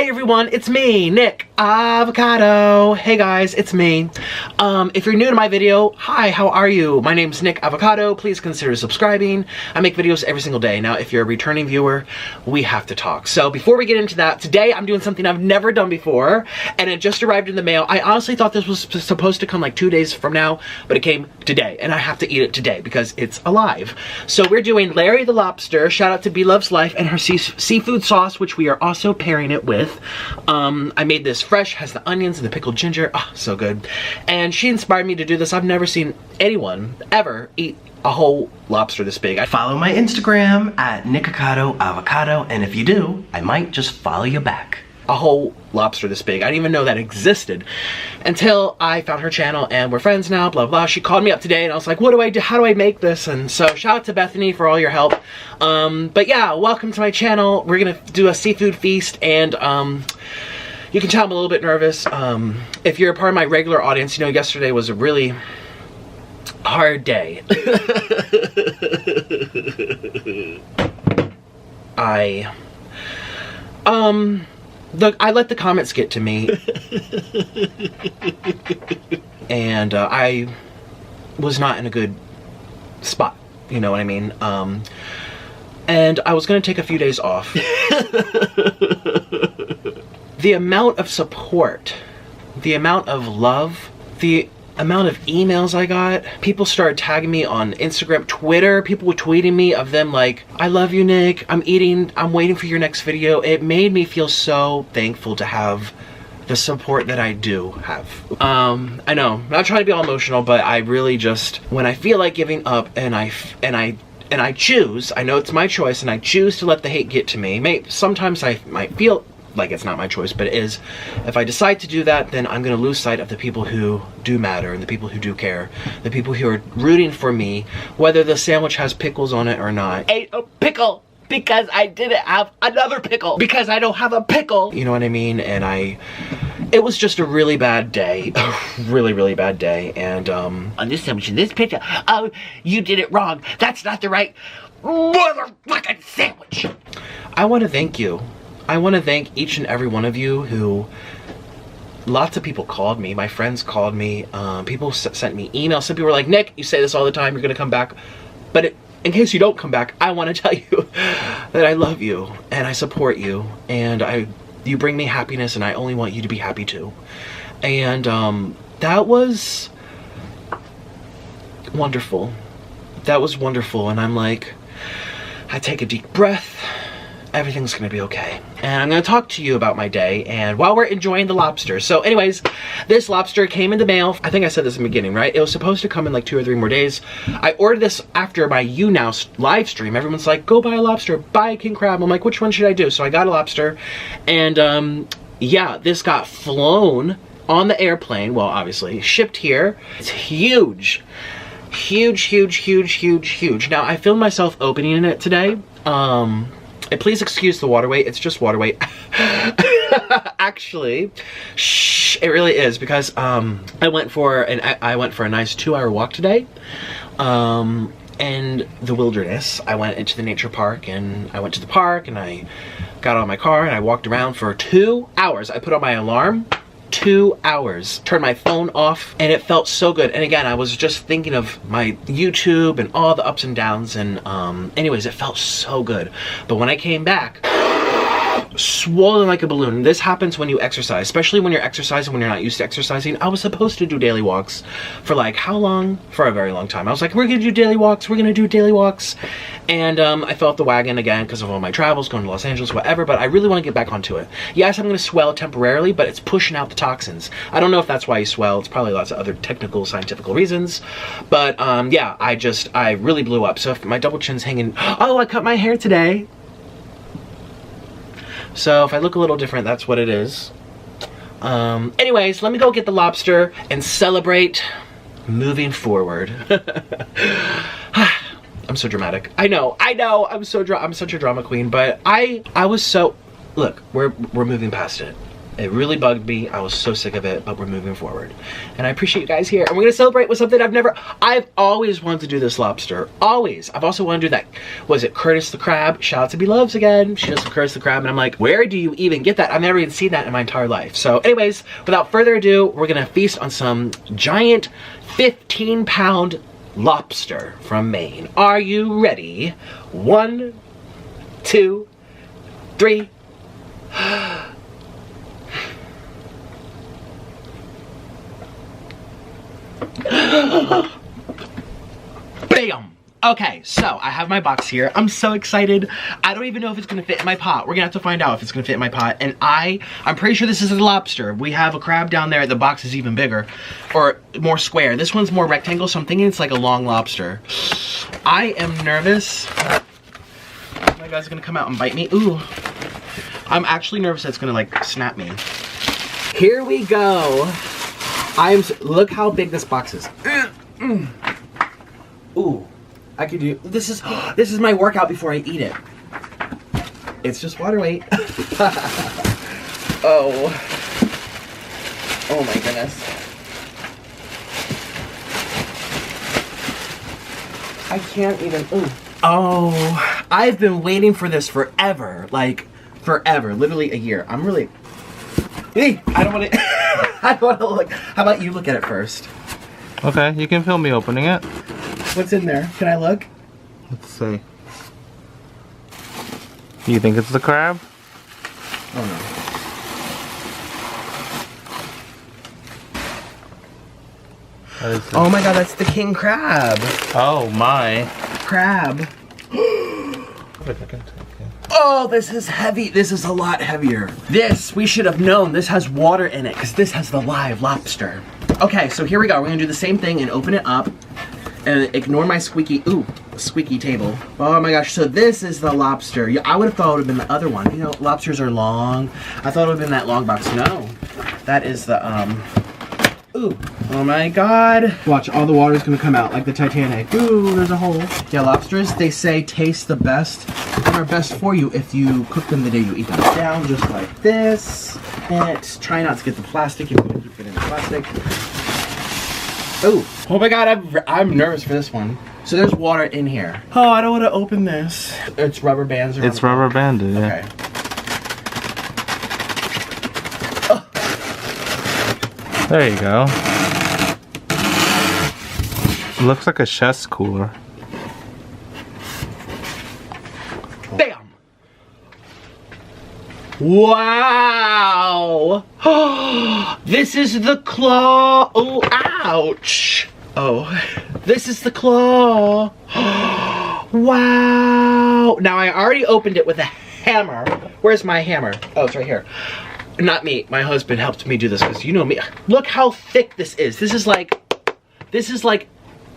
Hey everyone, it's me, Nick Avocado. Hey guys, it's me. If you're new to my video, hi, how are you? My name's Nick Avocado. Please consider subscribing. I make videos every single day. Now, if you're a returning viewer, we have to talk. So before we get into that, today I'm doing something I've never done before, and it just arrived in the mail. I honestly thought this was supposed to come like 2 days from now, but it came today, and I have to eat it today because it's alive. So we're doing Larry the Lobster. Shout out to B Loves Life and her seafood sauce, which we are also pairing it with. I made this fresh, has the onions and the pickled ginger. Oh, so good. And she inspired me to do this. I've never seen anyone ever eat a whole lobster this big. Follow my Instagram at NickAvoCado, and if you do, I might just follow you back. A whole lobster this big. I didn't even know that existed until I found her channel, and we're friends now, blah blah. She called me up today and I was like, what do I do? How do I make this? And so shout out to Bethany for all your help. But yeah, welcome to my channel. We're gonna do a seafood feast, and you can tell I'm a little bit nervous. If you're a part of my regular audience, you know yesterday was a really hard day. Look, I let the comments get to me, and I was not in a good spot, you know what I mean? And I was gonna take a few days off. The amount of support, the amount of love, the amount of emails I got, people started tagging me on Instagram, Twitter, people were tweeting me of them like, I love you, Nick, I'm waiting for your next video. It made me feel so thankful to have the support that I do have. I know, I'm not trying to be all emotional, but I really just, when I feel like giving up and I choose, I know it's my choice, and I choose to let the hate get to me. Sometimes I might feel like it's not my choice, but it is. If I decide to do that, then I'm gonna lose sight of the people who do matter and the people who do care, the people who are rooting for me, whether the sandwich has pickles on it or not. Ate a pickle because I didn't have another pickle because I don't have a pickle. You know what I mean? And it was just a really bad day, a really, really bad day. And on this sandwich in this picture, oh, you did it wrong. That's not the right motherfucking sandwich. I want to thank you. I want to thank each and every one of you who, lots of people called me, my friends called me, people sent me emails. Some people were like, Nick, you say this all the time, you're gonna come back. But in case you don't come back, I want to tell you that I love you and I support you, and you bring me happiness, and I only want you to be happy too. And that was wonderful. That was wonderful. And I'm like, I take a deep breath. Everything's gonna be okay. And I'm gonna talk to you about my day, and while we're enjoying the lobster. So anyways, this lobster came in the mail. I think I said this in the beginning, right? It was supposed to come in like 2 or 3 more days. I ordered this after my YouNow live stream. Everyone's like, go buy a lobster, buy a king crab. I'm like, which one should I do? So I got a lobster, and yeah, this got flown on the airplane. Well, obviously, shipped here. It's huge. Huge, huge, huge, huge, huge. Now, I filmed myself opening it today. And please excuse the water weight, it's just water weight. Actually, shh, it really is, because I went for a nice 2-hour walk today. In the wilderness. I went into the nature park, and I went to the park, and I got out of my car and I walked around for 2 hours. I put on my alarm. 2 hours, turned my phone off, and it felt so good. And again, I was just thinking of my YouTube and all the ups and downs, and anyways, it felt so good. But when I came back, swollen like a balloon. This happens when you exercise, especially when you're exercising when you're not used to exercising. I was supposed to do daily walks for like how long? For a very long time. I was like, we're gonna do daily walks, we're gonna do daily walks. And I fell off the wagon again because of all my travels, going to Los Angeles, whatever, but I really want to get back onto it. Yes, I'm gonna swell temporarily, but it's pushing out the toxins. I don't know if that's why you swell. It's probably lots of other technical, scientific reasons. But yeah, I really blew up. So if my double chin's hanging, oh, I cut my hair today. So if I look a little different, that's what it is. Anyways, let me go get the lobster and celebrate moving forward. I'm so dramatic. I know, I'm such a drama queen, but I was so, look, we're moving past it. It really bugged me. I was so sick of it, but we're moving forward. And I appreciate you guys here. And we're gonna celebrate with something I've always wanted to do this lobster. Always. I've also wanted to do that. Was it Curtis the Crab? Shout out to B Loves again. She does the Curtis the Crab. And I'm like, where do you even get that? I've never even seen that in my entire life. So anyways, without further ado, we're gonna feast on some giant 15-pound lobster from Maine. Are you ready? 1, 2, 3. Bam! Okay, so I have my box here. I'm so excited. I don't even know if it's gonna fit in my pot. We're gonna have to find out if it's gonna fit in my pot. And I'm pretty sure this is a lobster. We have a crab down there. The box is even bigger or more square. This one's more rectangle, so I'm thinking it's like a long lobster. I am nervous. My guy's gonna come out and bite me. Ooh. I'm actually nervous that it's gonna like snap me. Here we go. Look how big this box is. Ooh, I could do, this is my workout before I eat it. It's just water weight. Oh my goodness. I can't even, ooh. Oh, I've been waiting for this forever. Like, forever, literally a year. I'm really, I don't want to, I don't want to look. How about you look at it first? Okay, you can film me opening it. What's in there? Can I look? Let's see. You think it's the crab? Oh no. Oh my god, that's the king crab. Oh my. Crab. Oh, this is heavy. This is a lot heavier. This, we should have known. This has water in it because this has the live lobster. Okay, so here we go. We're gonna do the same thing and open it up and ignore my squeaky table. Oh my gosh, so this is the lobster. Yeah, I would have thought it would have been the other one. You know, lobsters are long. I thought it would have been that long box. No, that is the, ooh, oh my god. Watch, all the water's gonna come out like the Titanic. Ooh, there's a hole. Yeah, lobsters, they say taste the best and are best for you if you cook them the day you eat them. Down just like this. And try not to get the plastic if you want to keep it in the plastic. Ooh, oh my god, I'm nervous for this one. So there's water in here. Oh, I don't want to open this. It's rubber bands around. It's rubber banded, yeah. Okay. Oh. There you go. It looks like a chest cooler. Bam! Wow! This is the claw. Oh, ouch! Oh, this is the claw. Wow! Now I already opened it with a hammer. Where's my hammer? Oh, it's right here. Not me. My husband helped me do this because you know me. Look how thick this is. This is like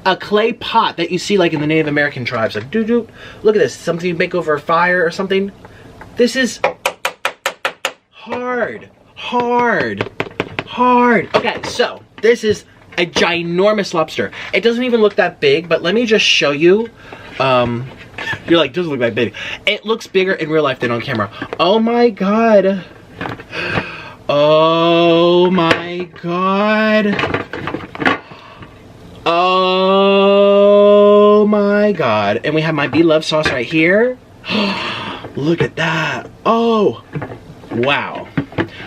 a clay pot that you see like in the Native American tribes. Like, doo-doo. Look at this. Something you make over a fire or something. This is hard. Hard. Hard. Okay, so this is a ginormous lobster. It doesn't even look that big, but let me just show you. You're like, doesn't look that big. It looks bigger in real life than on camera. Oh my god. Oh my god. Oh my god. And we have my beloved sauce right here. Look at that. Oh, wow.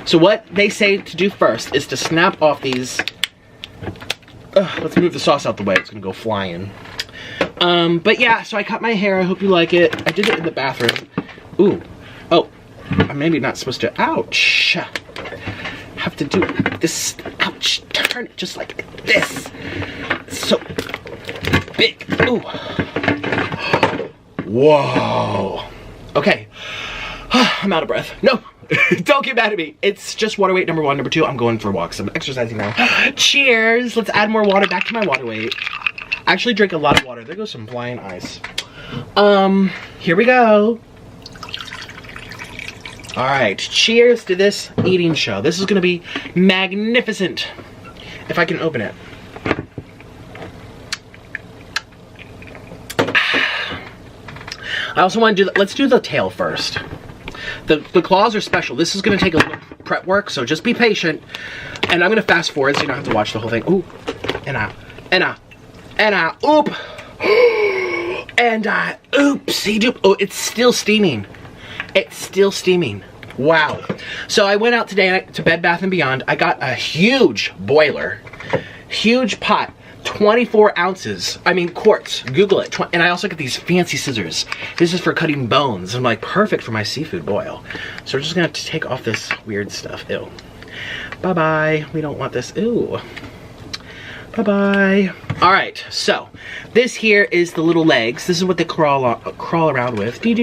So what they say to do first is to snap off these. Let's move the sauce out the way. It's gonna go flying. But yeah, so I cut my hair. I hope you like it. I did it in the bathroom. Ooh. Oh, I'm maybe not supposed to. Ouch. Have to do this. Ouch. Turn it just like this. It's so big. Ooh. Whoa. Okay. I'm out of breath. No. Don't get mad at me. It's just water weight number 1. Number 2, I'm going for walks. I'm exercising now. Cheers. Let's add more water back to my water weight. I actually drink a lot of water. There goes some blind ice. Here we go. All right. Cheers to this eating show. This is going to be magnificent. If I can open it. I also want to do, let's do the tail first. The claws are special. This is gonna take a prep work, so just be patient. And I'm gonna fast forward so you don't have to watch the whole thing. Ooh, and oop. And oopsie doop. Oh, it's still steaming. It's still steaming. Wow. So I went out today to Bed Bath & Beyond. I got a huge boiler, huge pot, 24 ounces. I mean, quarts. Google it. And I also got these fancy scissors. This is for cutting bones. I'm like, perfect for my seafood boil. So we're just gonna have to take off this weird stuff. Ew. Bye-bye. We don't want this. Ew. Bye-bye. All right, so this here is the little legs. This is what they crawl around with. And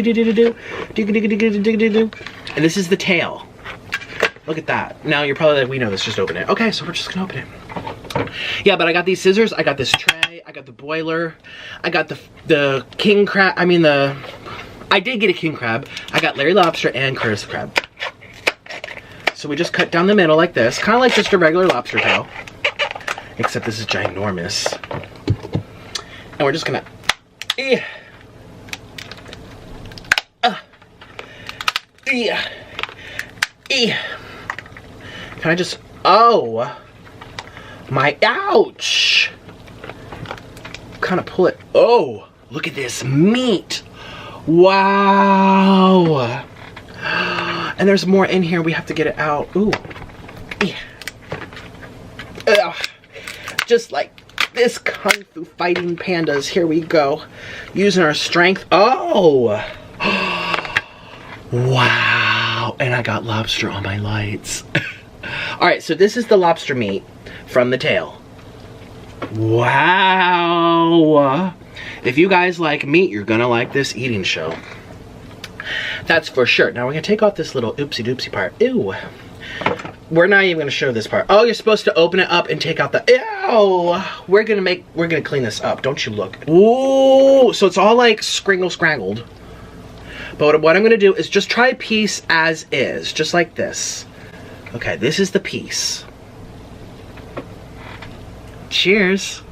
this is the tail. Look at that. Now you're probably like, we know this, just open it. Okay, so we're just gonna open it. Yeah, but I got these scissors, I got this tray, I got the boiler, I got the king crab, I did get a king crab. I got Larry lobster and Curtis crab. So we just cut down the middle like this, kind of like just a regular lobster tail. Except this is ginormous. And we're just gonna, can I just, oh my, ouch. Kind of pull it, oh, look at this meat. Wow. And there's more in here, we have to get it out. Ooh. Just like this kung fu fighting pandas. Here we go. Using our strength. Oh! Wow. And I got lobster on my lights. Alright, so this is the lobster meat from the tail. Wow. If you guys like meat, you're gonna like this eating show. That's for sure. Now we're gonna take off this little oopsie doopsie part. Ew. We're not even gonna show this part. Oh, you're supposed to open it up and take out the, ew! We're gonna clean this up, don't you look. Ooh, so it's all like scrangled. But what I'm gonna do is just try a piece as is, just like this. Okay, this is the piece. Cheers.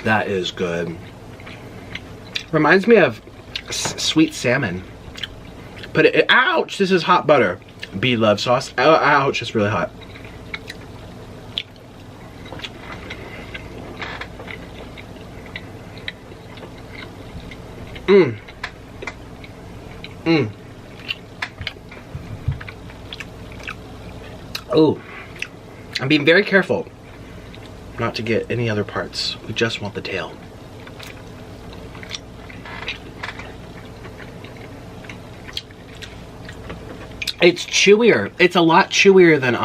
That is good. Reminds me of sweet salmon. But ouch, this is hot butter. Bee love sauce. Oh, ouch, it's really hot. Oh, I'm being very careful not to get any other parts. We just want the tail. It's chewier. It's a lot chewier than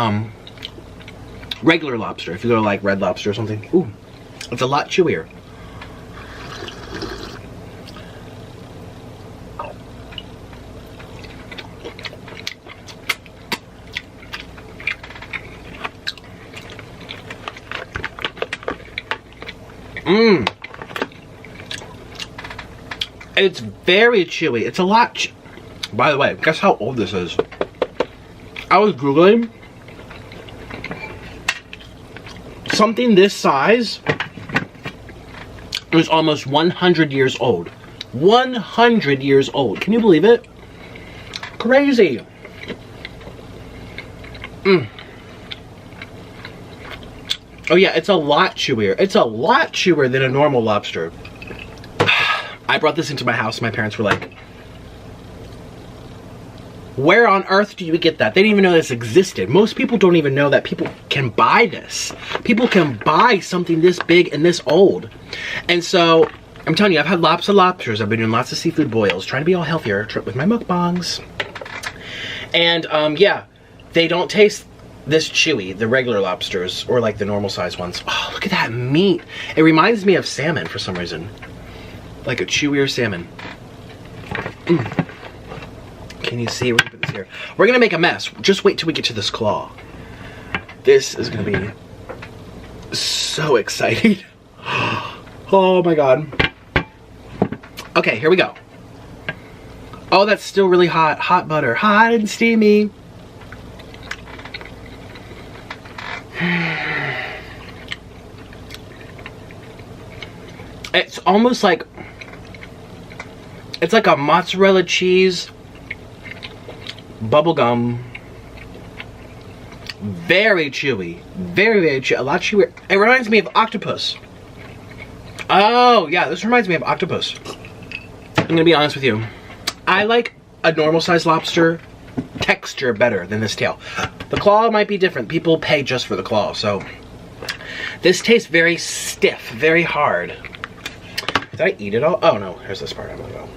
regular lobster. If you go to like Red Lobster or something. Ooh, it's a lot chewier. It's very chewy. It's a lot by the way, guess how old this is? I was Googling. Something this size is almost 100 years old. 100 years old. Can you believe it? Crazy. Oh yeah, it's a lot chewier. It's a lot chewier than a normal lobster. I brought this into my house. My parents were like, where on earth do you get that? They didn't even know this existed. Most people don't even know that people can buy this. People can buy something this big and this old. And so, I'm telling you, I've had lots of lobsters. I've been doing lots of seafood boils, trying to be all healthier with my mukbangs. And yeah, they don't taste this chewy, the regular lobsters, or like the normal size ones. Oh, look at that meat. It reminds me of salmon for some reason. Like a chewier salmon. Can you see? We're gonna put this here. We're gonna make a mess. Just wait till we get to this claw. This is gonna be so exciting. Oh my god. Okay, here we go. Oh, that's still really hot. Hot butter. Hot and steamy. It's almost like, it's like a mozzarella cheese bubblegum. Very chewy. Very, very chewy. A lot chewier. It reminds me of octopus. Oh, yeah, this reminds me of octopus. I'm gonna be honest with you. I like a normal sized lobster texture better than this tail. The claw might be different. People pay just for the claw, so. This tastes very stiff, very hard. Did I eat it all? Oh no, here's this part I'm gonna go.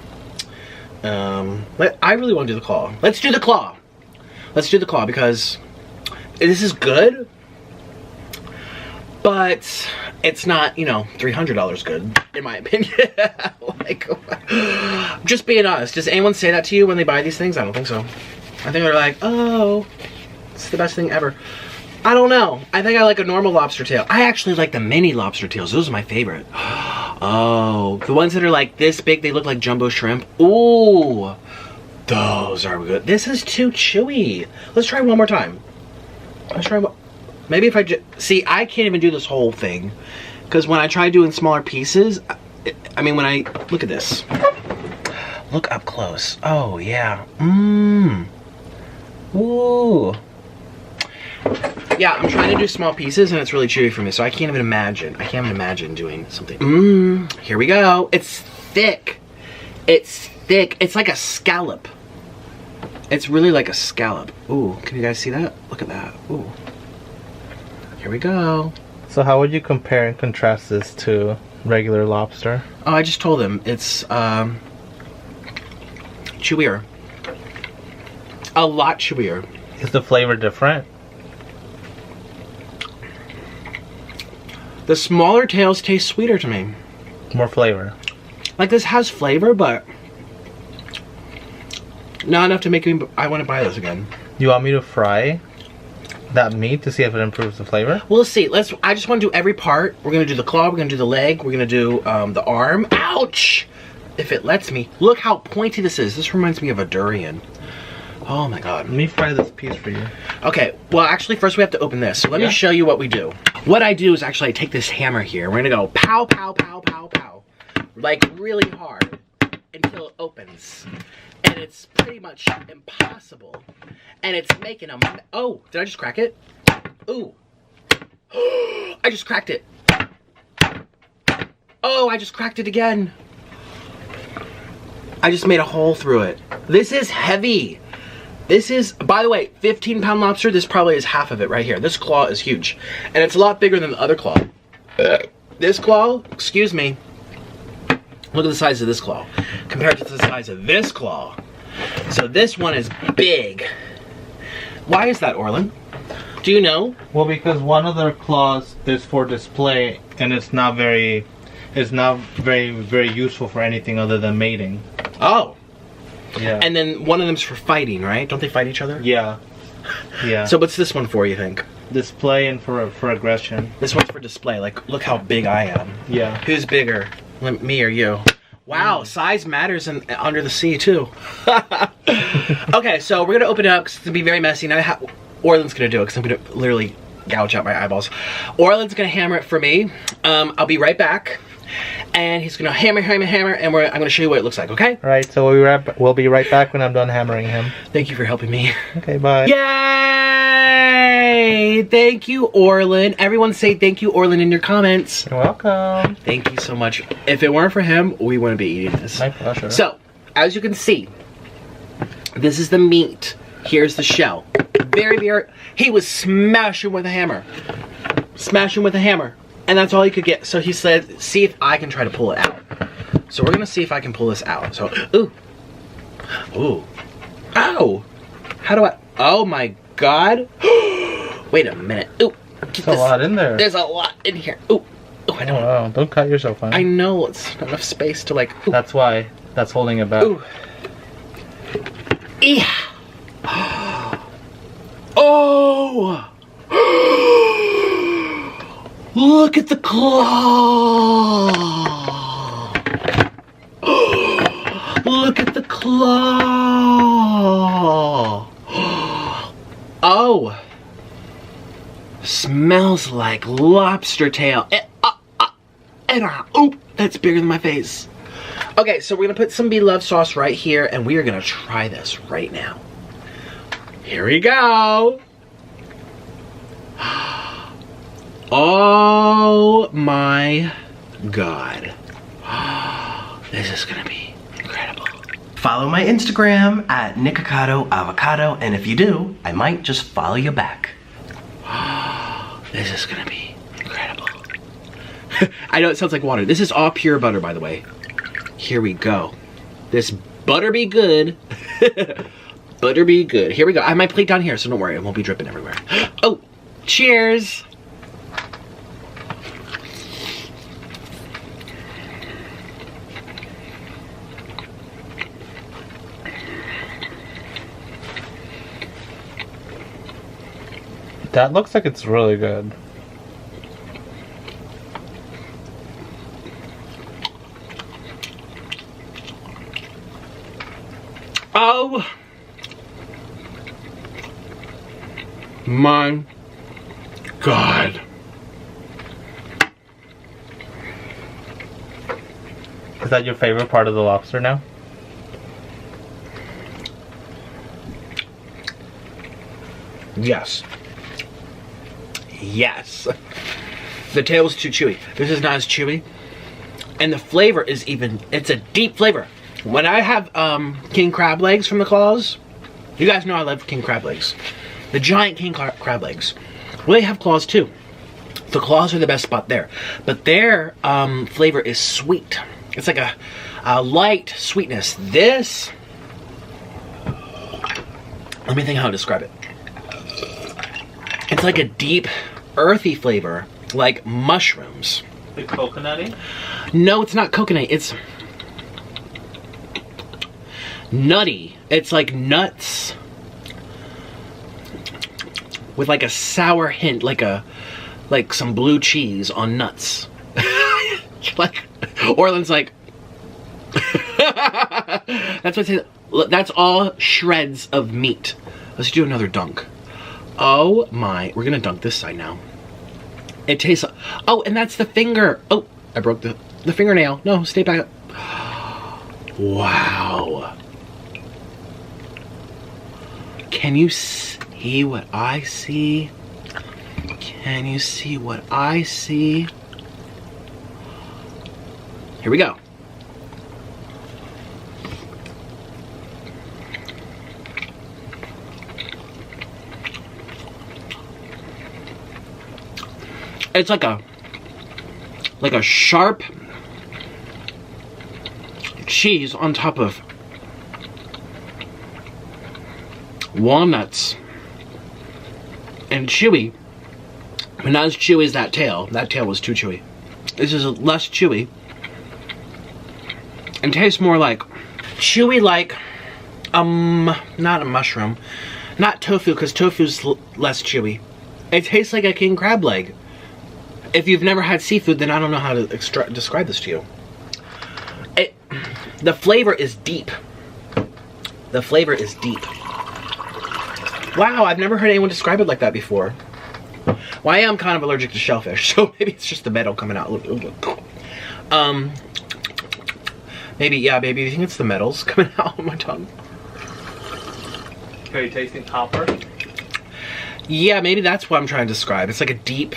I really want to do the claw. Let's do the claw. Let's do the claw because this is good, but it's not, you know, $300 good, in my opinion. Like, just being honest, does anyone say that to you when they buy these things? I don't think so. I think they're like, oh, it's the best thing ever. I don't know. I think I like a normal lobster tail. I actually like the mini lobster tails. Those are my favorite. Oh, the ones that are like this big, they look like jumbo shrimp. Ooh, those are good. This is too chewy. Let's try one more time. Let's try one. Maybe if I just, see, I can't even do this whole thing. Because when I try doing smaller pieces, I mean, when I, look at this. Look up close. Oh, yeah. Mmm. Ooh. Yeah, I'm trying to do small pieces and it's really chewy for me, so I can't even imagine. I can't even imagine doing something. Mmm. Here we go. It's thick. It's thick. It's like a scallop. It's really like a scallop. Ooh, can you guys see that? Look at that. Ooh. Here we go. So how would you compare and contrast this to regular lobster? Oh, I just told him. It's, chewier. A lot chewier. Is the flavor different? The smaller tails taste sweeter to me. More flavor. Like, this has flavor, but not enough to make me, I want to buy this again. You want me to fry that meat to see if it improves the flavor? We'll see. I just want to do every part. We're going to do the claw, we're going to do the leg, we're going to do the arm. Ouch! If it lets me. Look how pointy this is. This reminds me of a durian. Oh my god. Let me fry this piece for you. Okay, well actually first we have to open this. So let me show you what we do. What I do is actually I take this hammer here. We're gonna go pow, pow, pow, pow, pow. Like really hard until it opens. And it's pretty much impossible. And it's making a, oh, did I just crack it? Ooh. I just cracked it. Oh, I just cracked it again. I just made a hole through it. This is heavy. This is, by the way, 15-pound lobster. This probably is half of it right here. This claw is huge. And it's a lot bigger than the other claw. This claw, excuse me. Look at the size of this claw compared to the size of this claw. So this one is big. Why is that, Orlin? Do you know? Well, because one of their claws is for display and it's not very useful for anything other than mating. Oh. Yeah. And then one of them's for fighting, right? Don't they fight each other? Yeah. Yeah. So what's this one for, you think? Display and for aggression. This one's for display. Like, look how big I am. Yeah. Who's bigger, me or you? Wow, size matters under the sea too. Okay, so we're gonna open it up because it's gonna be very messy. Now Orlin's gonna do it because I'm gonna literally gouge out my eyeballs. Orlin's gonna hammer it for me. I'll be right back. And he's gonna hammer, and I'm gonna show you what it looks like, okay? Alright, so we'll be right back when I'm done hammering him. Thank you for helping me. Okay, bye. Yay! Thank you, Orlin. Everyone say thank you, Orlin, in your comments. You're welcome. Thank you so much. If it weren't for him, we wouldn't be eating this. My pleasure. So, as you can see, this is the meat. Here's the shell. He was smashing with a hammer. Smashing with a hammer. And that's all he could get. So he said, see if I can try to pull it out. So we're gonna see if I can pull this out. So, ooh. Ooh. Ow! How do I, oh my god. Wait a minute. Ooh. There's a lot in there. There's a lot in here. Ooh. Ooh, I don't know. Wow, don't cut yourself, honey. I know, it's not enough space to like, ooh. That's why. That's holding it back. Ooh. Yeah. Oh! Look at the claw! Look at the claw! Oh! Smells like lobster tail. Oop, That's bigger than my face. Okay, so we're gonna put some beloved sauce right here, and we are gonna try this right now. Here we go. Oh my God. This is gonna be incredible. Follow my Instagram at @Avocado, and if you do, I might just follow you back. This is gonna be incredible. I know it sounds like water. This is all pure butter, by the way. Here we go. This butter be good. Butter be good. Here we go. I have my plate down here, so don't worry. It won't be dripping everywhere. Oh, cheers. That looks like it's really good. Oh my God. Is that your favorite part of the lobster now? Yes. Yes. The tail is too chewy. This is not as chewy. And the flavor is even, it's a deep flavor. When I have king crab legs from the claws, you guys know I love king crab legs. The giant king crab legs. Well, they have claws too. The claws are the best spot there. But their flavor is sweet. It's like a light sweetness. This, let me think how to describe it. It's like a deep, earthy flavor, like mushrooms. The coconutty? No, it's not coconut. It's nutty. It's like nuts with like a sour hint, like some blue cheese on nuts. Like Orland's like that's what it is. That's all shreds of meat. Let's do another dunk. Oh my, we're gonna dunk this side now. It tastes, oh, and that's the finger. Oh, I broke the fingernail. No, stay back. Wow. Can you see what I see? Can you see what I see? Here we go. It's like a sharp cheese on top of walnuts and chewy, but not as chewy as that tail. That tail was too chewy. This is less chewy and tastes more like chewy, like not a mushroom, not tofu, because tofu's less chewy. It tastes like a king crab leg. If you've never had seafood, then I don't know how to describe this to you. The flavor is deep. The flavor is deep. Wow, I've never heard anyone describe it like that before. Well, I am kind of allergic to shellfish, so maybe it's just the metal coming out. Maybe, yeah, baby, you think it's the metals coming out on my tongue? Are you tasting copper? Yeah, maybe that's what I'm trying to describe. It's like a deep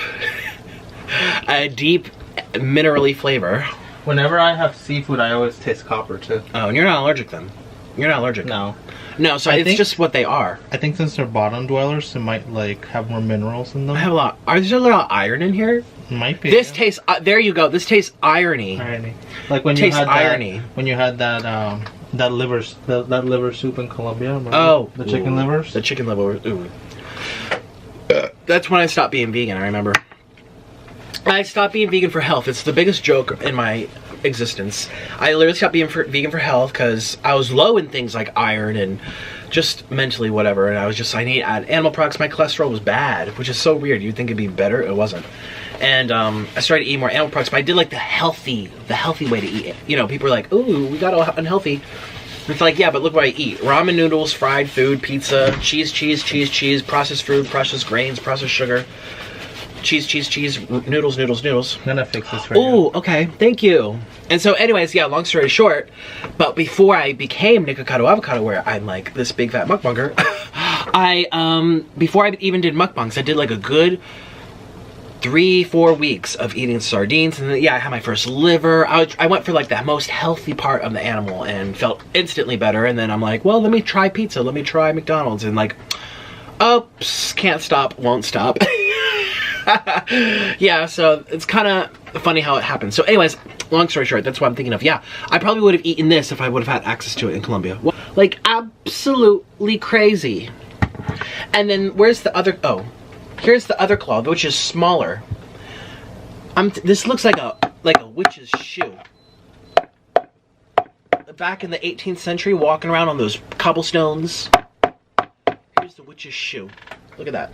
minerally flavor. Whenever I have seafood, I always taste copper too. Oh, and you're not allergic then? You're not allergic? No. No, so it's just what they are. I think since they're bottom dwellers, it might like have more minerals in them. I have a lot. Is there a little iron in here? Might be. This tastes. There you go. This tastes irony. Irony. Like when you had that. When you had that that liver soup in Colombia. Remember? Oh, the chicken livers. The chicken liver. Ooh. That's when I stopped being vegan. I remember. I stopped being vegan for health. It's the biggest joke in my existence. I literally stopped being vegan for health because I was low in things like iron and just mentally whatever, and I was just, I need to add animal products. My cholesterol was bad, which is so weird. You'd think it'd be better. It wasn't. And I started eating more animal products, but I did like the healthy way to eat it. You know, people are like, ooh, we got all unhealthy. It's like, yeah, but look what I eat. Ramen noodles, fried food, pizza, cheese, processed food, processed grains, processed sugar. Cheese, noodles. I'm gonna fix this right now. Oh, okay. Thank you. And so anyways, yeah, long story short, but before I became Nikocado Avocado, where I'm like this big fat mukbanger, before I even did mukbangs, I did like a good 3-4 weeks of eating sardines, and then, yeah, I had my first liver. I went for like the most healthy part of the animal and felt instantly better, and then I'm like, well, let me try pizza, let me try McDonald's, and like, oops, can't stop, won't stop. Yeah, so it's kind of funny how it happens. So anyways, long story short, that's what I'm thinking of. Yeah, I probably would have eaten this if I would have had access to it in Colombia. Like, absolutely crazy. And then where's the other, oh, here's the other claw, which is smaller. This looks like a witch's shoe. Back in the 18th century, walking around on those cobblestones. Here's the witch's shoe. Look at that.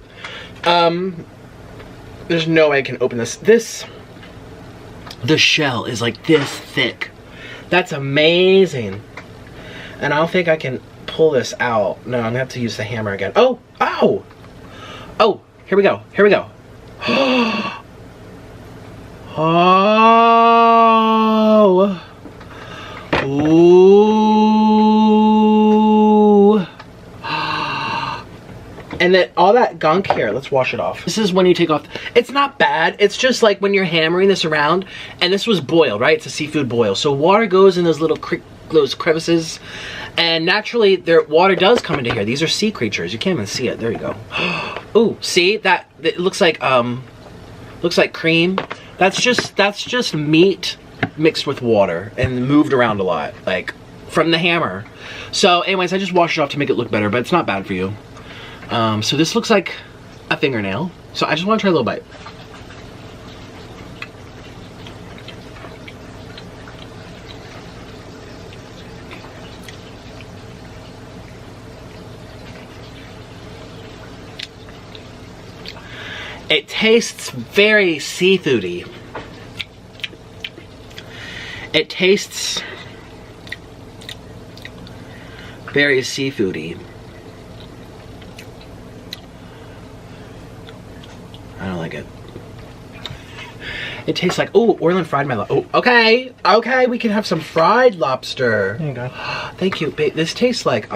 There's no way I can open this. The shell is like this thick. That's amazing. And I don't think I can pull this out. No, I'm gonna have to use the hammer again. Oh, ow! Oh, here we go, here we go. Oh! Ooh! And then all that gunk here, let's wash it off. This is when you take off, it's not bad. It's just like when you're hammering this around, and this was boiled, right? It's a seafood boil. So water goes in those little those crevices, and naturally their water does come into here. These are sea creatures. You can't even see it. There you go. Ooh, see that? It looks like cream. That's just meat mixed with water and moved around a lot, like from the hammer. So anyways, I just washed it off to make it look better, but it's not bad for you. So this looks like a fingernail. So I just want to try a little bite. It tastes very seafoody. It tastes very seafoody. I don't like it. It tastes like, oh, Orland fried my lobster. Oh, okay, okay, we can have some fried lobster. There you go. Thank you. This tastes like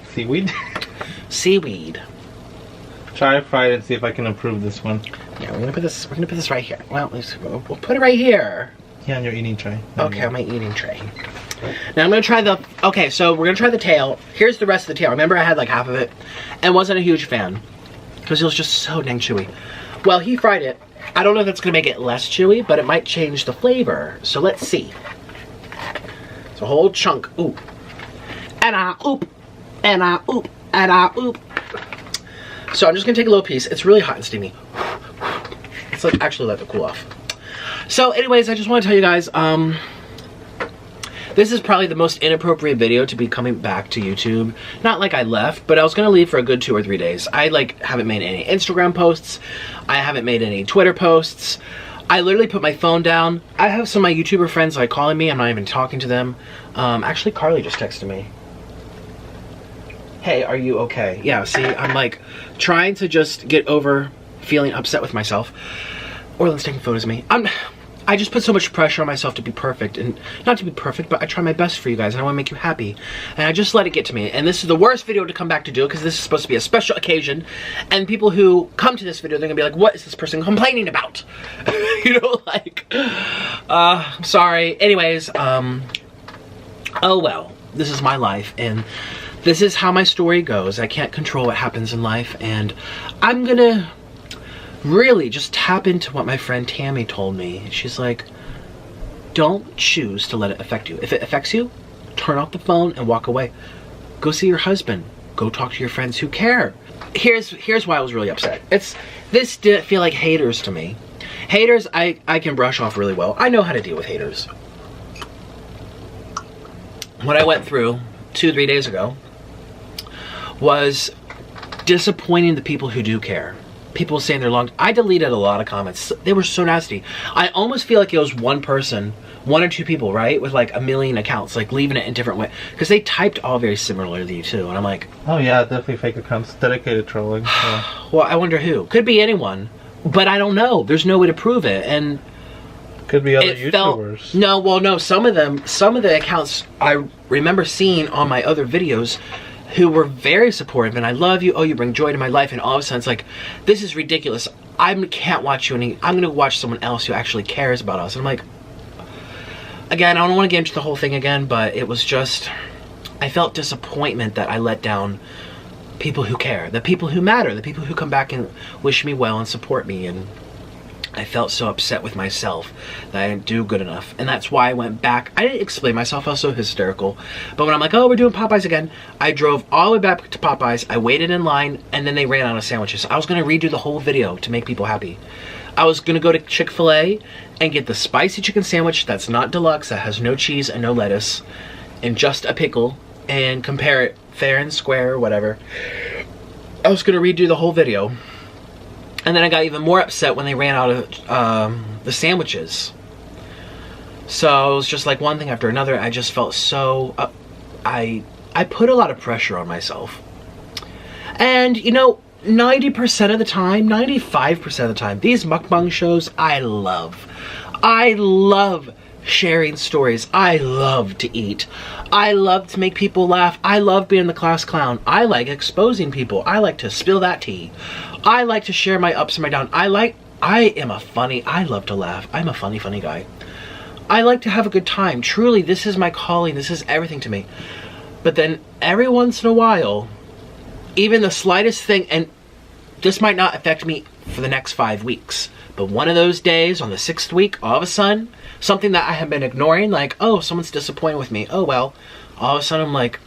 seaweed? Seaweed. Try fried and see if I can improve this one. Yeah, we're gonna put this right here. Well, we'll put it right here. Yeah, on your eating tray. Okay, on my eating tray. Now I'm gonna try the, okay, so we're gonna try the tail. Here's the rest of the tail. Remember I had like half of it and wasn't a huge fan because it was just so dang chewy. Well, he fried it. I don't know if that's gonna make it less chewy, but it might change the flavor. So let's see. It's a whole chunk. Ooh. And oop. And oop. And oop. So I'm just gonna take a little piece. It's really hot and steamy. Let's actually let it cool off. So anyways, I just want to tell you guys, this is probably the most inappropriate video to be coming back to YouTube. Not like I left, but I was gonna leave for a good 2 or 3 days. I like haven't made any Instagram posts. I haven't made any Twitter posts. I literally put my phone down. I have some of my YouTuber friends like calling me. I'm not even talking to them. Actually, Carly just texted me. Hey, are you okay? Yeah, see, I'm like trying to just get over feeling upset with myself. Orland's taking photos of me. I just put so much pressure on myself to be perfect, and not to be perfect, but I try my best for you guys and I want to make you happy. And I just let it get to me. And this is the worst video to come back to do because this is supposed to be a special occasion. And people who come to this video, they're gonna be like, what is this person complaining about? You know, like, I'm sorry. Anyways, oh well, this is my life and this is how my story goes. I can't control what happens in life, and I'm gonna really just tap into what my friend Tammy told me. She's like, don't choose to let it affect you. If it affects you, turn off the phone and walk away. Go see your husband. Go talk to your friends who care. Here's why I was really upset. This didn't feel like haters to me. Haters, I can brush off really well. I know how to deal with haters. What I went through 2-3 days ago was disappointing the people who do care. People saying they're long. I deleted a lot of comments. They were so nasty. I almost feel like it was one person, 1 or 2 people, right? With like 1 million accounts, like leaving it in different ways. Because they typed all very similarly too. And I'm like, oh yeah, definitely fake accounts. Dedicated trolling. Yeah. Well, I wonder who. Could be anyone. But I don't know. There's no way to prove it. And Could be other YouTubers. No, some of the accounts I remember seeing on my other videos who were very supportive, and I love you, oh, you bring joy to my life, and all of a sudden it's like, this is ridiculous. I can't watch you I'm going to watch someone else who actually cares about us. And I'm like, again, I don't want to get into the whole thing again, but it was just, I felt disappointment that I let down people who care, the people who matter, the people who come back and wish me well and support me, and I felt so upset with myself that I didn't do good enough. And that's why I went back. I didn't explain myself, I was so hysterical. But when I'm like, oh, we're doing Popeyes again, I drove all the way back to Popeyes, I waited in line, and then they ran out of sandwiches. I was gonna redo the whole video to make people happy. I was gonna go to Chick-fil-A and get the spicy chicken sandwich that's not deluxe, that has no cheese and no lettuce, and just a pickle, and compare it fair and square or whatever. I was gonna redo the whole video. And then I got even more upset when they ran out of the sandwiches. So it was just like one thing after another. I just felt so, I put a lot of pressure on myself. And you know, 90% of the time, 95% of the time, these mukbang shows, I love. I love sharing stories. I love to eat. I love to make people laugh. I love being the class clown. I like exposing people. I like to spill that tea. I like to share my ups and my downs. I love to laugh. I'm a funny guy. I like to have a good time. Truly, this is my calling. This is everything to me. But then every once in a while, even the slightest thing, and this might not affect me for the next 5 weeks, but one of those days on the 6th week, all of a sudden, something that I have been ignoring, like, oh, someone's disappointed with me. Oh, well, all of a sudden I'm like,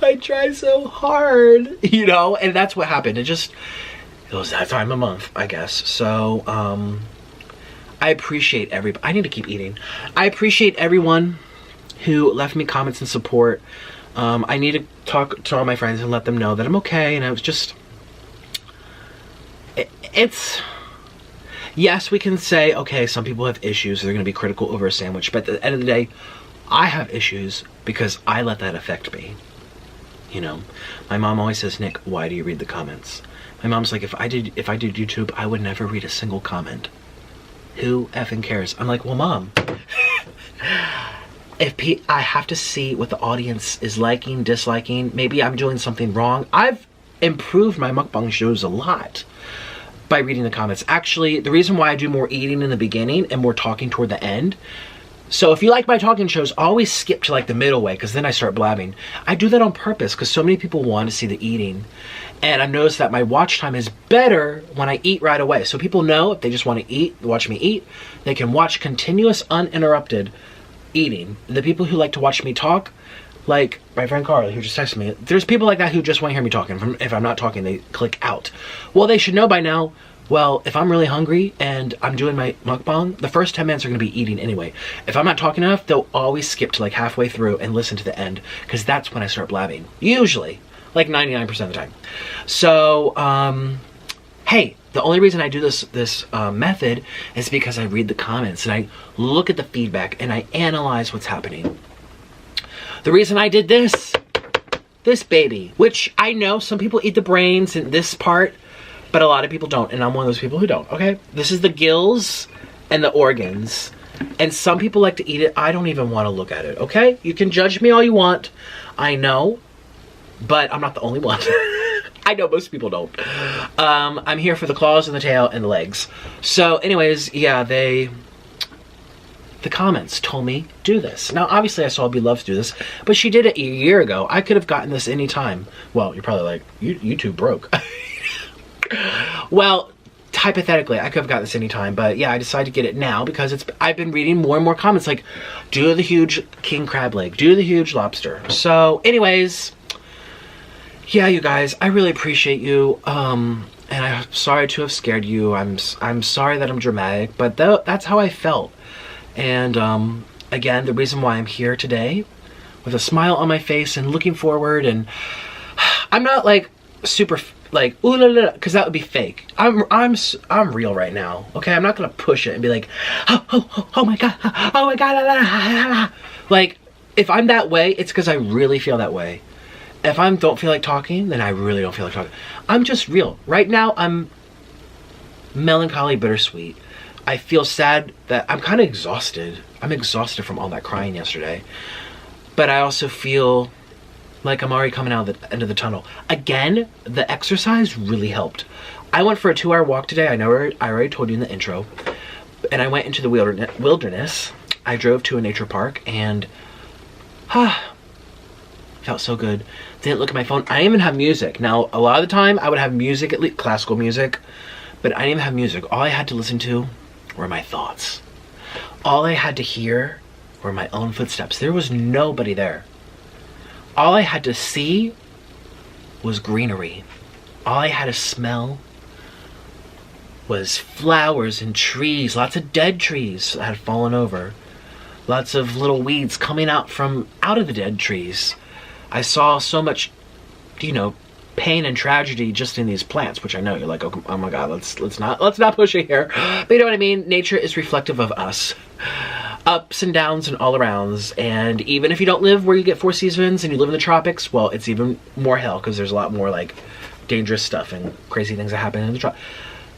I tried so hard, you know, and that's what happened. It was that time of month, I guess. So, I appreciate I need to keep eating. I appreciate everyone who left me comments and support. I need to talk to all my friends and let them know that I'm okay, and I was just, yes, we can say, okay, some people have issues, they're going to be critical over a sandwich, but at the end of the day, I have issues because I let that affect me. You know, my mom always says, Nick, why do you read the comments? My mom's like, if I did YouTube, I would never read a single comment. Who effing cares? I'm like, well, Mom, I have to see what the audience is liking, disliking. Maybe I'm doing something wrong. I've improved my mukbang shows a lot by reading the comments. Actually, the reason why I do more eating in the beginning and more talking toward the end, so if you like my talking shows, always skip to like the middle way, because then I start blabbing. I do that on purpose because so many people want to see the eating. And I've noticed that my watch time is better when I eat right away. So people know if they just want to eat, watch me eat, they can watch continuous, uninterrupted eating. The people who like to watch me talk, like my friend Carly, who just texted me, there's people like that who just want to hear me talking. If I'm not talking, they click out. Well, they should know by now, well, if I'm really hungry and I'm doing my mukbang, the first 10 minutes are going to be eating anyway. If I'm not talking enough, they'll always skip to like halfway through and listen to the end, because that's when I start blabbing. Usually, like 99% of the time. So, hey, the only reason I do this method is because I read the comments and I look at the feedback and I analyze what's happening. The reason I did this baby, which I know some people eat the brains and this part, but a lot of people don't, and I'm one of those people who don't, okay? This is the gills and the organs, and some people like to eat it. I don't even want to look at it, okay? You can judge me all you want. I know, but I'm not the only one. I know most people don't. I'm here for the claws and the tail and the legs. So anyways, yeah, the comments told me do this. Now, obviously I saw Be Love do this, but she did it a year ago. I could have gotten this anytime. Well, you're probably like, YouTube broke. Well, hypothetically, I could have got this anytime, but yeah, I decided to get it now because I've been reading more and more comments like, do the huge king crab leg, do the huge lobster. So anyways, yeah, you guys, I really appreciate you, and I'm sorry to have scared you. I'm sorry that I'm dramatic, but that's how I felt. And again, the reason why I'm here today with a smile on my face and looking forward, and I'm not like super like ooh la la, because that would be fake. I'm real right now, okay? I'm not gonna push it and be like, oh my god, like, if I'm that way, it's because I really feel that way. If I don't feel like talking, then I really don't feel like talking. I'm just real right now. I'm melancholy, bittersweet. I feel sad that I'm kind of exhausted. I'm exhausted from all that crying yesterday. But I also feel like I'm already coming out of the end of the tunnel. Again, the exercise really helped. I went for a 2-hour walk today. I already told you in the intro. And I went into the wilderness. I drove to a nature park and felt so good. Didn't look at my phone. I didn't even have music. Now, a lot of the time I would have music, at least classical music, but I didn't even have music. All I had to listen to were my thoughts. All I had to hear were my own footsteps. There was nobody there. All I had to see was greenery. All I had to smell was flowers and trees, lots of dead trees that had fallen over. Lots of little weeds coming out of the dead trees. I saw so much, pain and tragedy just in these plants, which I know you're like, oh my God, let's not push it here. But you know what I mean? Nature is reflective of us. Ups and downs and all arounds. And even if you don't live where you get 4 seasons and you live in the tropics, well, it's even more hell because there's a lot more like dangerous stuff and crazy things that happen in the tropics.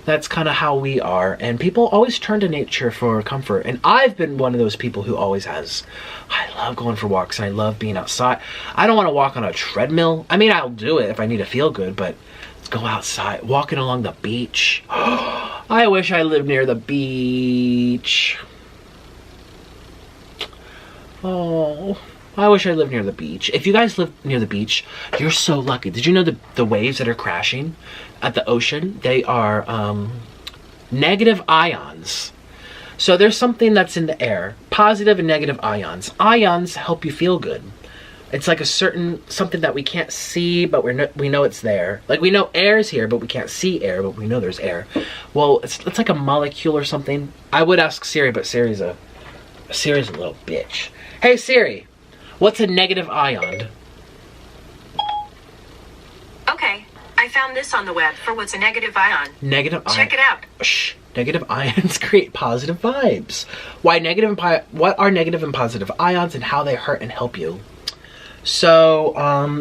That's kind of how we are. And people always turn to nature for comfort. And I've been one of those people who always has. I love going for walks and I love being outside. I don't want to walk on a treadmill. I mean, I'll do it if I need to feel good, but let's go outside. Walking along the beach. I wish I lived near the beach. Oh, I wish I lived near the beach. If you guys live near the beach, you're so lucky. Did you know the waves that are crashing at the ocean, they are negative ions. So there's something that's in the air, positive and negative ions. Ions help you feel good. It's like something that we can't see, but we know it's there. Like we know air's here, but we can't see air, but we know there's air. Well, it's like a molecule or something. I would ask Siri, but Siri's a little bitch. Hey Siri, what's a negative ion? Okay, I found this on the web for what's a negative ion. Negative ion. Check it out. Shh. Negative ions create positive vibes. What are negative and positive ions and how they hurt and help you? So,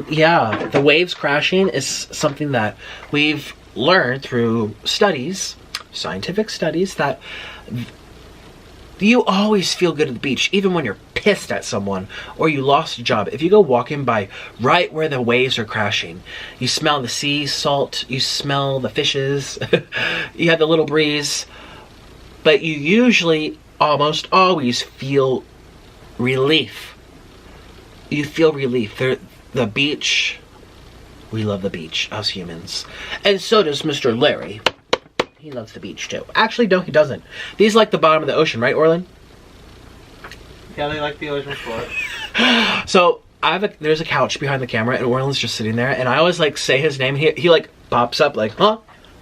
yeah, the waves crashing is something that we've learned through studies, scientific studies, that you always feel good at the beach, even when you're pissed at someone or you lost a job. If you go walking by right where the waves are crashing, you smell the sea salt, you smell the fishes, you have the little breeze, but you usually almost always feel relief. You feel relief. The beach, we love the beach, us humans. And so does Mr. Larry. He loves the beach too. Actually, no, he doesn't. These like the bottom of the ocean, right, Orlin? Yeah, they like the ocean floor. So there's a couch behind the camera, and Orlin's just sitting there, and I always like say his name. He like pops up like, huh?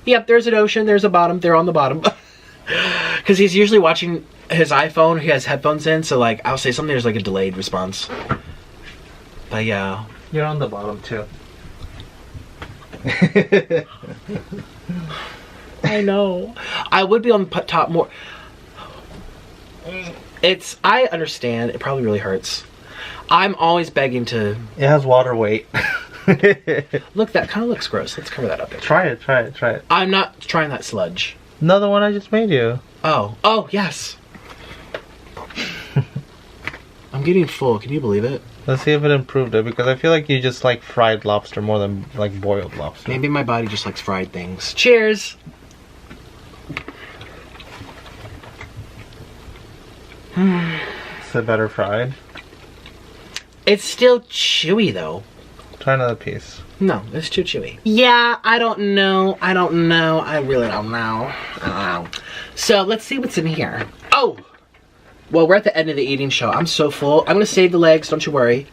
Yep, there's an ocean. There's a bottom. They're on the bottom. Because he's usually watching his iPhone. He has headphones in, so like I'll say something. There's like a delayed response. But yeah, you're on the bottom too. I know. I would be on top more. I understand. It probably really hurts. I'm always begging to... It has water weight. Look, that kind of looks gross. Let's cover that up. Try it. I'm not trying that sludge. No, the one I just made you. Oh, yes. I'm getting full. Can you believe it? Let's see if it improved it, because I feel like you just like fried lobster more than like boiled lobster. Maybe my body just likes fried things. Cheers! Is it better fried? It's still chewy though. Try another piece. No, it's too chewy. Yeah, I don't know. I really don't know. So let's see what's in here. Oh! Well, we're at the end of the eating show. I'm so full. I'm gonna save the legs, don't you worry.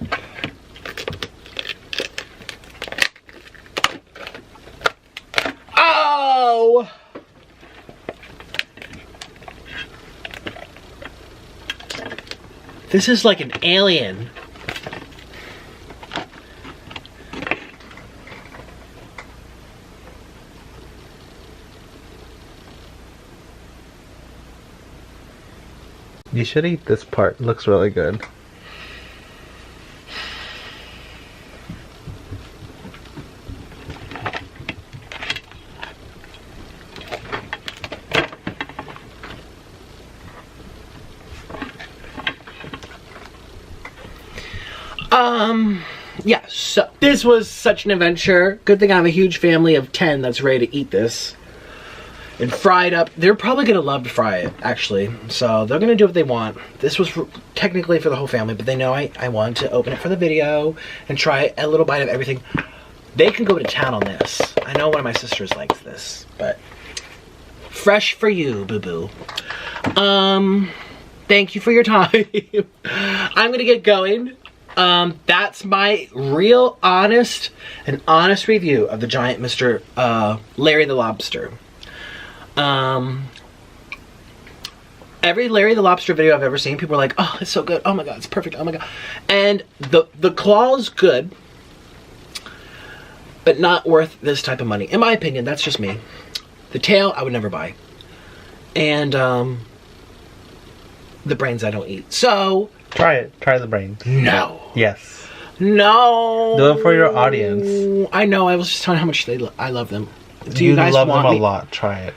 Oh! This is like an alien. You should eat this part. It looks really good. Yeah, so this was such an adventure. Good thing I have a huge family of 10 that's ready to eat this. And fry it up. They're probably gonna love to fry it, actually. So they're gonna do what they want. This was technically for the whole family, but they know I wanted to open it for the video and try a little bite of everything. They can go to town on this. I know one of my sisters likes this, but fresh for you, boo-boo. Thank you for your time. I'm gonna get going. That's my real honest review of the giant Mr. Larry the Lobster. Every Larry the Lobster video I've ever seen, people are like, oh, it's so good. Oh my God, it's perfect. Oh my God. And the claw is good, but not worth this type of money. In my opinion, that's just me. The tail, I would never buy. And, the brains I don't eat. So... Try it. Try the brains. No. Yes. No. Do it for your audience. I know. I was just telling how much I love them. Do you guys love want them me? a lot. Try it.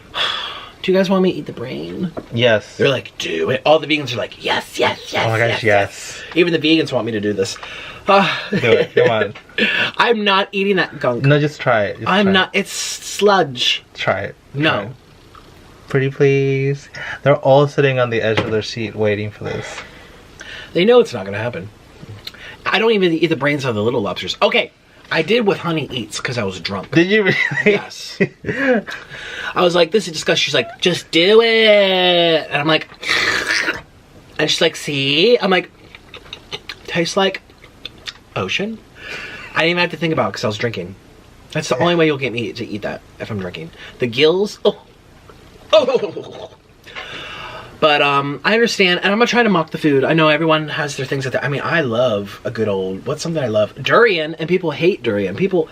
Do you guys want me to eat the brain? Yes. They're like, do it. All the vegans are like, yes, yes, yes. Oh my gosh, yes. Even the vegans want me to do this. Do it. Come on. I'm not eating that gunk. No, just try it. I'm not. It's sludge. Try it. No. Try it. Pretty please. They're all sitting on the edge of their seat waiting for this. They know it's not going to happen. I don't even eat the brains of the little lobsters. Okay, I did with Honey Eats because I was drunk. Did you really? Yes. I was like, this is disgusting. She's like, just do it. And I'm like, and she's like, see? I'm like, tastes like ocean. I didn't even have to think about it because I was drinking. That's the only way you'll get me to eat that if I'm drinking. The gills, oh. But I understand, and I'm not trying to mock the food. I know everyone has their things like that. I mean, I love a good old, what's something I love? Durian, and people hate durian. People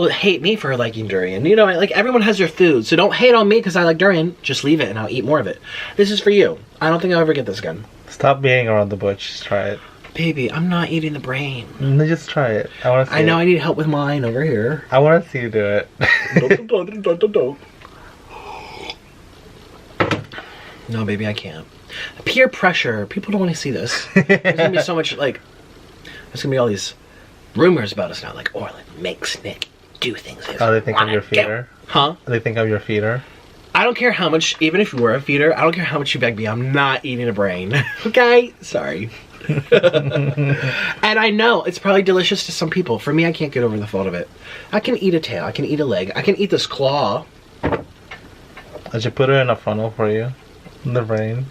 hate me for liking durian. You know, like everyone has their food, so don't hate on me because I like durian. Just leave it and I'll eat more of it. This is for you. I don't think I'll ever get this again. Stop beating around the bush. Just try it. Baby, I'm not eating the brain. No, just try it. I want to see I know I need help with mine over here. I want to see you do it. No, baby, I can't. Peer pressure. People don't want to see this. There's gonna be so much, like, there's gonna be all these rumors about us now. Like, Orland makes Nick do things. Oh, they think I'm your feeder? Huh? They think I'm your feeder? I don't care how much, even if you were a feeder, I don't care how much you beg me, I'm not eating a brain. Okay? Sorry. And I know it's probably delicious to some people. For me, I can't get over the thought of it. I can eat a tail. I can eat a leg. I can eat this claw. I should put it in a funnel for you. The brain.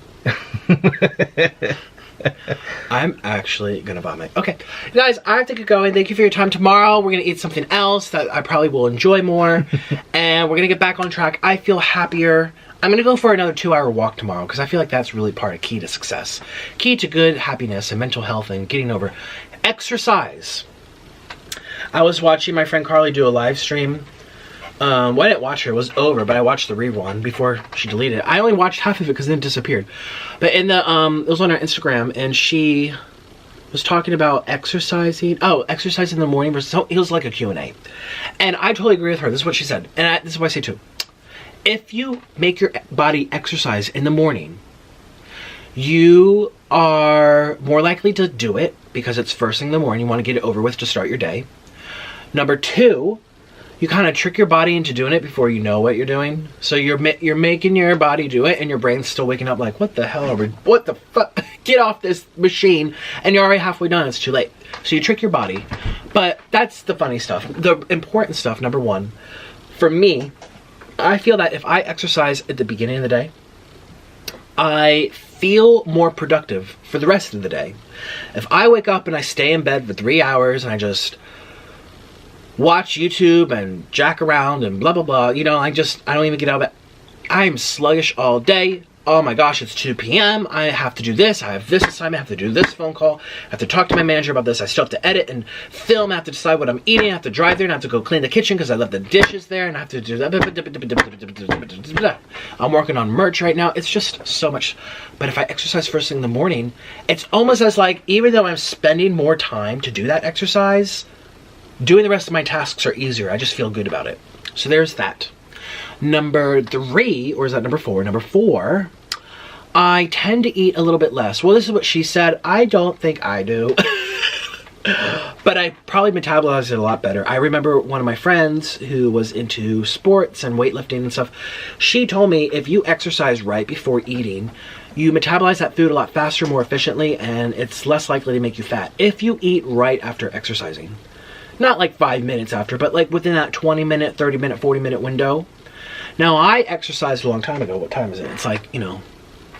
I'm actually gonna vomit. Okay, guys, I have to get going. Thank you for your time. Tomorrow we're gonna eat something else that I probably will enjoy more, and we're gonna get back on track. I feel happier. I'm gonna go for another 2-hour walk tomorrow because I feel like that's really part of key to success, key to good happiness and mental health and getting over. Exercise. I was watching my friend Carly do a live stream. Well, I didn't watch her, it was over, but I watched the rerun before she deleted it. I only watched half of it because then it disappeared. But in the, it was on her Instagram, and she was talking about exercising. Oh, exercise in the morning versus, so it was like a Q&A. And I totally agree with her. This is what she said. And this is what I say too. If you make your body exercise in the morning, you are more likely to do it because it's first thing in the morning. You want to get it over with to start your day. Number two, you kind of trick your body into doing it before you know what you're doing. So you're making your body do it, and your brain's still waking up like, what the hell are we, what the fuck? Get off this machine, and you're already halfway done, it's too late. So you trick your body. But that's the funny stuff. The important stuff, number one, for me, I feel that if I exercise at the beginning of the day, I feel more productive for the rest of the day. If I wake up and I stay in bed for 3 hours and I just watch YouTube and jack around and blah, blah, blah. You know, I don't even get out of bed. I'm sluggish all day. Oh my gosh, it's 2 p.m. I have to do this. I have this assignment. I have to do this phone call. I have to talk to my manager about this. I still have to edit and film. I have to decide what I'm eating. I have to drive there and I have to go clean the kitchen because I left the dishes there and I have to do that. I'm working on merch right now. It's just so much. But if I exercise first thing in the morning, it's almost as like, even though I'm spending more time to do that exercise, doing the rest of my tasks are easier. I just feel good about it. So there's that. Number 3, or is that number 4? Number 4, I tend to eat a little bit less. Well, this is what she said. I don't think I do. But I probably metabolized it a lot better. I remember one of my friends who was into sports and weightlifting and stuff. She told me if you exercise right before eating, you metabolize that food a lot faster, more efficiently, and it's less likely to make you fat if you eat right after exercising. Not like 5 minutes after, but like within that 20-minute, 30-minute, 40-minute window. Now, I exercised a long time ago. What time is it? It's like,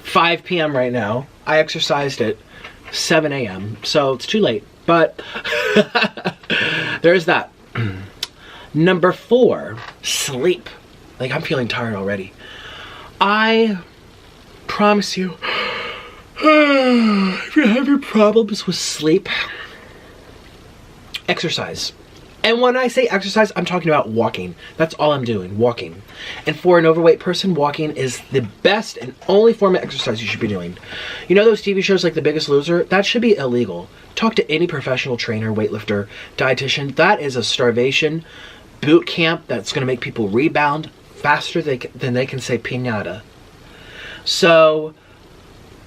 5 p.m. right now. I exercised at 7 a.m., so it's too late. But there's that. Number 4, sleep. Like, I'm feeling tired already. I promise you, if you're having problems with sleep, exercise. And when I say exercise, I'm talking about walking. That's all I'm doing, walking. And for an overweight person, walking is the best and only form of exercise you should be doing. You know those TV shows like The Biggest Loser? That should be illegal. Talk to any professional trainer, weightlifter, dietitian. That is a starvation boot camp that's going to make people rebound faster than they can say piñata. So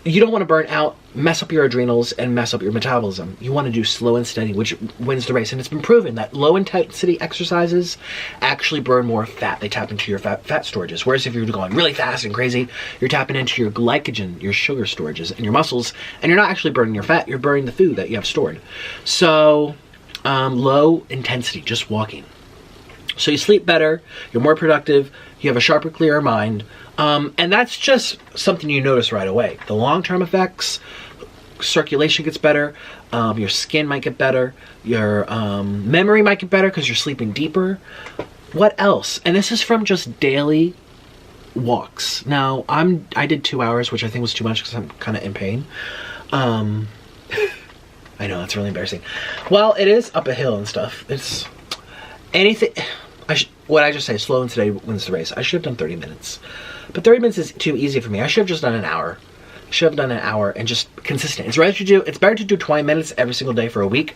you don't want to burn out, mess up your adrenals, and mess up your metabolism. You want to do slow and steady, which wins the race. And it's been proven that low-intensity exercises actually burn more fat. They tap into your fat storages. Whereas if you're going really fast and crazy, you're tapping into your glycogen, your sugar storages, and your muscles, and you're not actually burning your fat. You're burning the food that you have stored. So low intensity, just walking. So you sleep better, you're more productive, you have a sharper, clearer mind, and that's just something you notice right away. The long-term effects, circulation gets better, your skin might get better, your memory might get better because you're sleeping deeper. What else? And this is from just daily walks. Now, I did 2 hours, which I think was too much because I'm kind of in pain. I know, that's really embarrassing. Well, it is up a hill and stuff. It's anything... what I just say, slow and steady wins the race. I should have done 30 minutes. But 30 minutes is too easy for me. I should have just done an hour. Should have done an hour and just consistent. It's better to do 20 minutes every single day for a week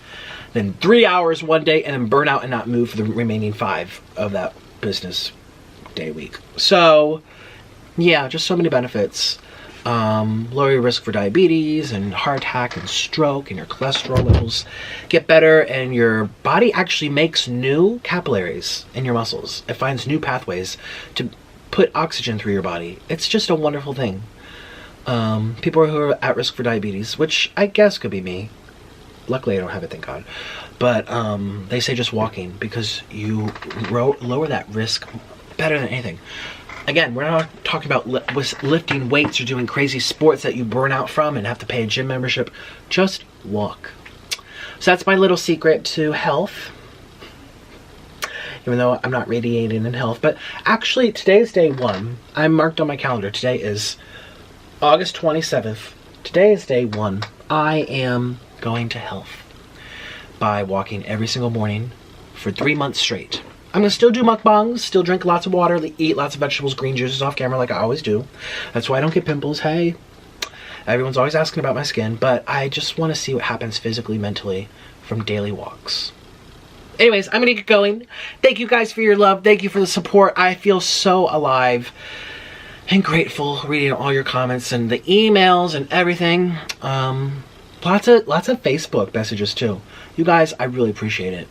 than 3 hours one day and then burn out and not move for the remaining 5 of that business day week. So, yeah, just so many benefits. Lower your risk for diabetes and heart attack and stroke, and your cholesterol levels get better, and your body actually makes new capillaries in your muscles. It finds new pathways to put oxygen through your body. It's just a wonderful thing. People who are at risk for diabetes, which I guess could be me. Luckily I don't have it, thank God. But they say just walking because you lower that risk better than anything. Again, we're not talking about lifting weights or doing crazy sports that you burn out from and have to pay a gym membership. Just walk. So that's my little secret to health. Even though I'm not radiating in health. But actually, today is day 1. I marked on my calendar. Today is August 27th. Today is day 1. I am going to health by walking every single morning for 3 months straight. I'm going to still do mukbangs, still drink lots of water, eat lots of vegetables, green juices off camera like I always do. That's why I don't get pimples. Hey, everyone's always asking about my skin, but I just want to see what happens physically, mentally from daily walks. Anyways, I'm going to get going. Thank you guys for your love. Thank you for the support. I feel so alive and grateful reading all your comments and the emails and everything. Lots of Facebook messages too. You guys, I really appreciate it.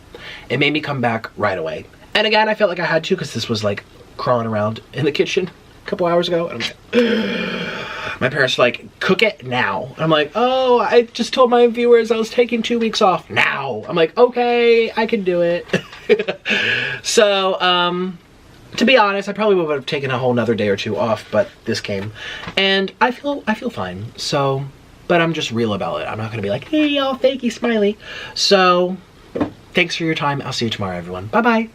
It made me come back right away. And again, I felt like I had to because this was like crawling around in the kitchen a couple hours ago. And I'm like, my parents were like, cook it now. And I'm like, oh, I just told my viewers I was taking 2 weeks off now. I'm like, okay, I can do it. So, to be honest, I probably would have taken a whole nother day or 2 off, but this came. And I feel fine. So, but I'm just real about it. I'm not gonna be like, hey, y'all, fakey smiley. So, thanks for your time. I'll see you tomorrow, everyone. Bye-bye.